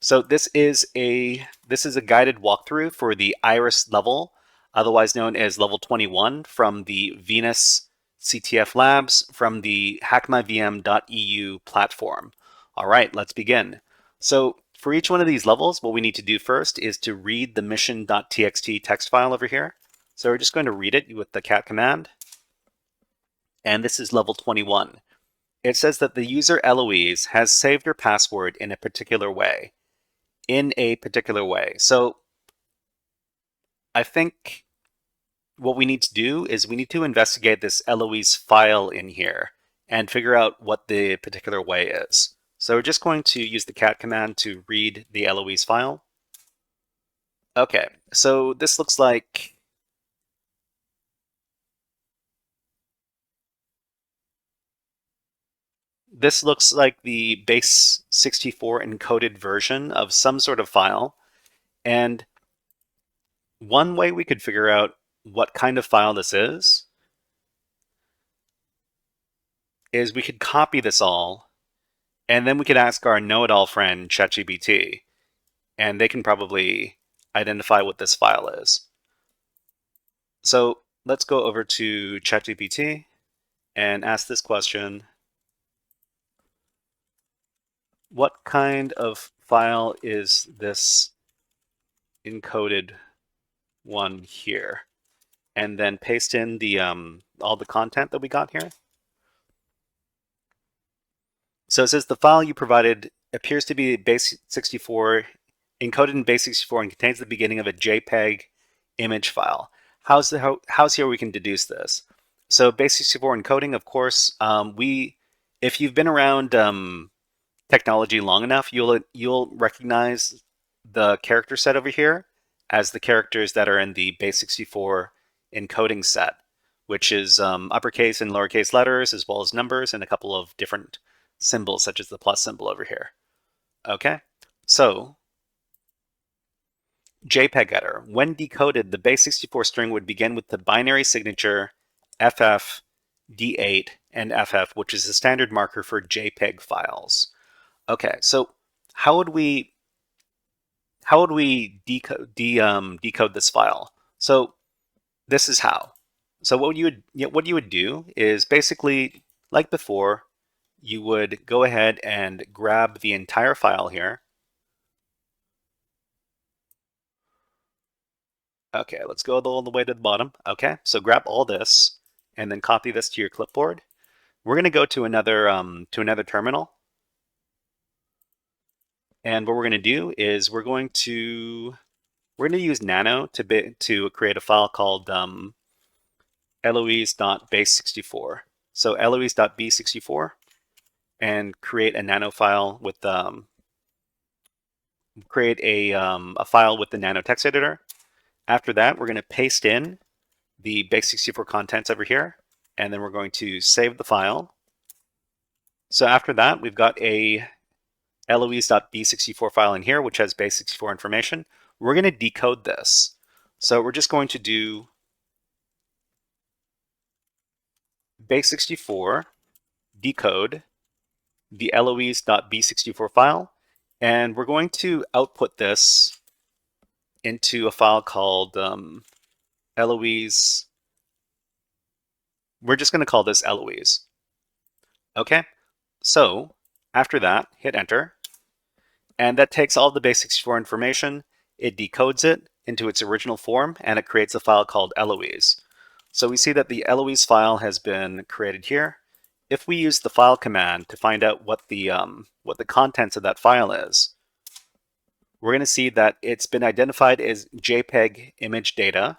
So this is a guided walkthrough for the Iris level, otherwise known as level 21 from the Venus CTF labs from the HackMyVM.eu platform. All right, let's begin. So for each one of these levels, what we need to do first is to read the mission.txt text file over here. So we're just going to read it with the cat command. And this is level 21. It says that the user Eloise has saved her password in a particular way. So I think what we need to do is we need to investigate this Eloise file in here and figure out what the particular way is. So we're just going to use the cat command to read the Eloise file. Okay, so this looks like the base 64 encoded version of some sort of file. And one way we could figure out what kind of file this is we could copy this all, and then we could ask our know-it-all friend, ChatGPT, and they can probably identify what this file is. So let's go over to ChatGPT and ask this question. What kind of file is this encoded one here? And then paste in the all the content that we got here. So it says the file you provided appears to be base 64, encoded in base 64, and contains the beginning of a JPEG image file. How's here we can deduce this? So base 64 encoding, of course, if you've been around technology long enough, you'll recognize the character set over here as the characters that are in the base 64 encoding set, which is uppercase and lowercase letters, as well as numbers and a couple of different symbols, such as the plus symbol over here. Okay, so JPEG header. When decoded, the base 64 string would begin with the binary signature FF, D8, and FF, which is the standard marker for JPEG files. Okay, so how would we decode this file? So this is how. So what you would do is basically, like before, you would go ahead and grab the entire file here. Okay, let's go all the way to the bottom. Okay, so grab all this and then copy this to your clipboard. We're going to go to another terminal, and what we're going to do is we're going to use Nano to create a file called Eloise.base64. So Eloise.b64, and create a Nano file with create a file with the Nano text editor. After that, we're going to paste in the base 64 contents over here, and then we're going to save the file. So after that, we've got a Eloise.b64 file in here, which has base 64 information. We're going to decode this. So we're just going to do base 64 decode the Eloise.b64 file, and we're going to output this into a file called Eloise. We're just going to call this Eloise. Okay, so after that, hit enter, and that takes all the base 64 information, it decodes it into its original form, and it creates a file called Eloise. So we see that the Eloise file has been created here. If we use the file command to find out what the contents of that file is, we're going to see that it's been identified as JPEG image data.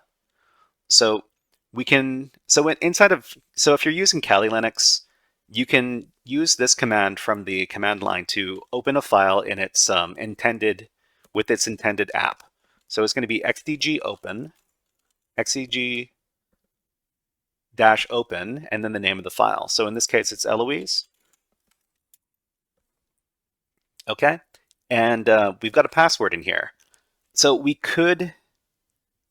So we can if you're using Kali Linux, you can use this command from the command line to open a file in its intended app. So it's going to be xdg-open, xdg-open, and then the name of the file. So in this case, it's Eloise. Okay, and we've got a password in here. So we could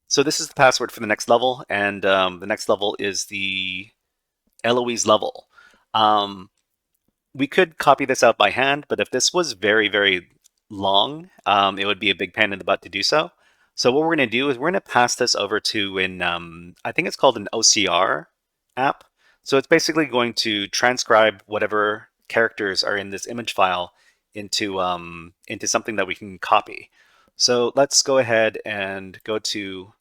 So this is the password for the next level, and the next level is the Eloise level. We could copy this out by hand, but if this was very, very long, it would be a big pain in the butt to do so. So what we're going to do is we're going to pass this over to I think it's called an OCR app. So it's basically going to transcribe whatever characters are in this image file into something that we can copy. So let's go ahead and go to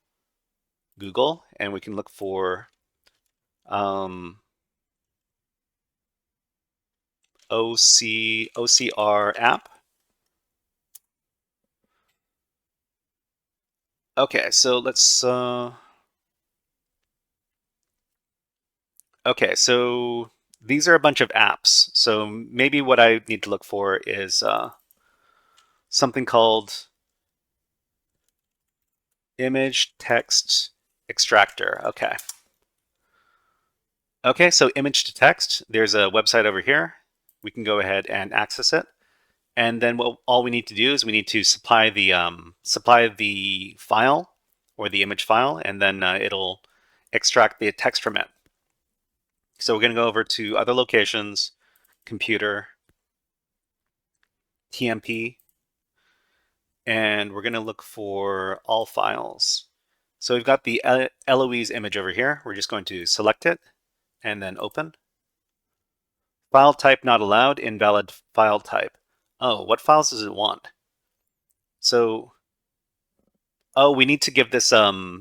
Google, and we can look for OCR app. Okay, so let's. Okay, so these are a bunch of apps. So maybe what I need to look for is something called image text extractor. Okay. Okay, so image to text. There's a website over here. We can go ahead and access it. And then all we need to do is we need to supply the file or the image file, and then it'll extract the text from it. So we're going to go over to other locations, computer, TMP, and we're going to look for all files. So we've got the Eloise image over here. We're just going to select it and then open. File type not allowed, invalid file type. Oh, what files does it want? So, oh, we need to give this .jpeg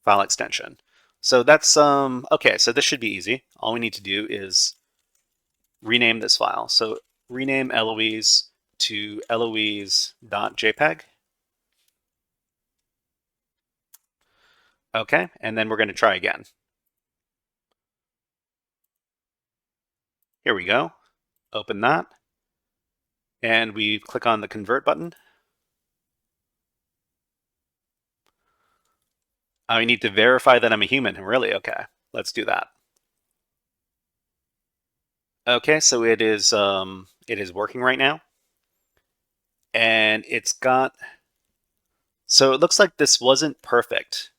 file extension. So that's okay, so this should be easy. All we need to do is rename this file. So rename Eloise to eloise.jpg. Okay, and then we're going to try again. Here we go. Open that. And we click on the convert button. I need to verify that I'm a human. Really? Okay, let's do that. Okay, so it is working right now. And it's got, so it looks like this wasn't perfect.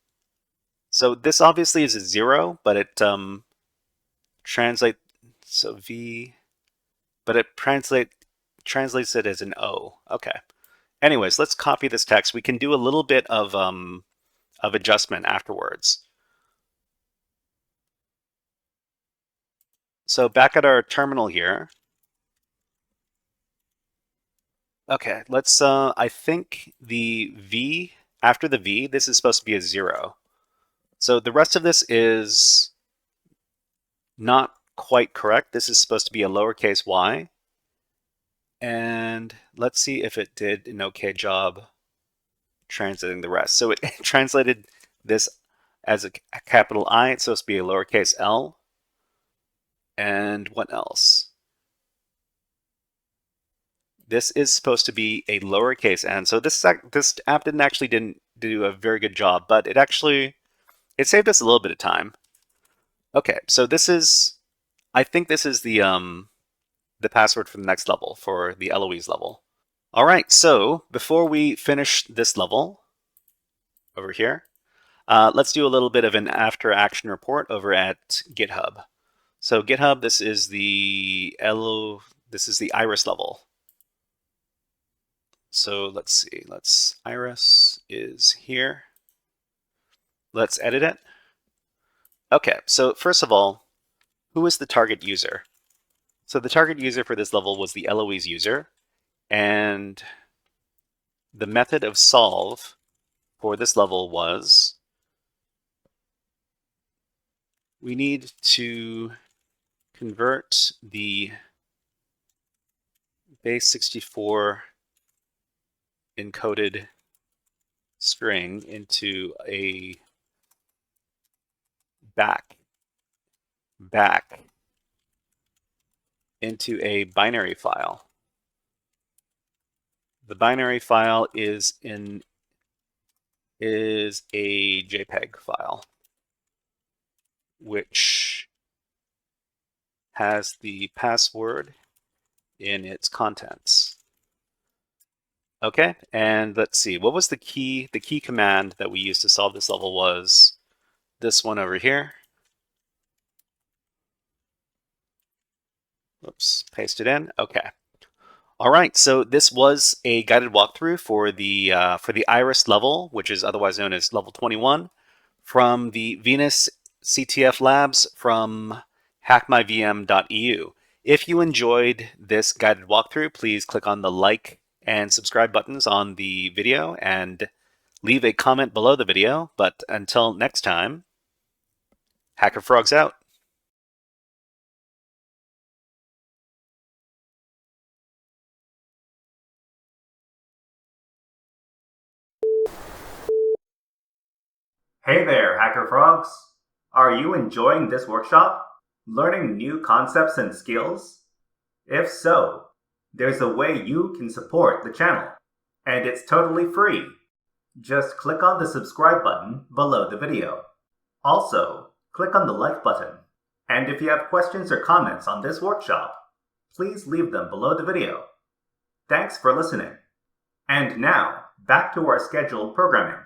So this obviously is a 0, but it translates translates it as an O. Okay. Anyways, let's copy this text. We can do a little bit of adjustment afterwards. So back at our terminal here. Okay, let's, I think the V, after the V, this is supposed to be a 0. So the rest of this is not quite correct. This is supposed to be a lowercase y. And let's see if it did an okay job translating the rest. So it translated this as a capital I. It's supposed to be a lowercase l. And what else? This is supposed to be a lowercase n. So this app didn't do a very good job, but it saved us a little bit of time. Okay, so I think this is the password for the next level, for the Eloise level. All right, so before we finish this level over here, let's do a little bit of an after action report over at GitHub. So GitHub, this is the Iris level. So let's see, Iris is here. Let's edit it. Okay, so first of all, who is the target user? So the target user for this level was the Eloise user, and the method of solve for this level was we need to convert the base 64 encoded string into a back into a binary file. The binary file is a JPEG file, which has the password in its contents. Okay, and let's see, what was the key command that we used to solve this level was this one over here. Oops, paste it in. Okay. All right, so this was a guided walkthrough for the Iris level, which is otherwise known as level 21, from the Venus CTF labs from hackmyvm.eu. If you enjoyed this guided walkthrough, please click on the like and subscribe buttons on the video and leave a comment below the video. But until next time, HackerFrogs out. Hey there, HackerFrogs! Are you enjoying this workshop? Learning new concepts and skills? If so, there's a way you can support the channel, and it's totally free. Just click on the subscribe button below the video. Also, click on the like button. And if you have questions or comments on this workshop, please leave them below the video. Thanks for listening. And now, back to our scheduled programming.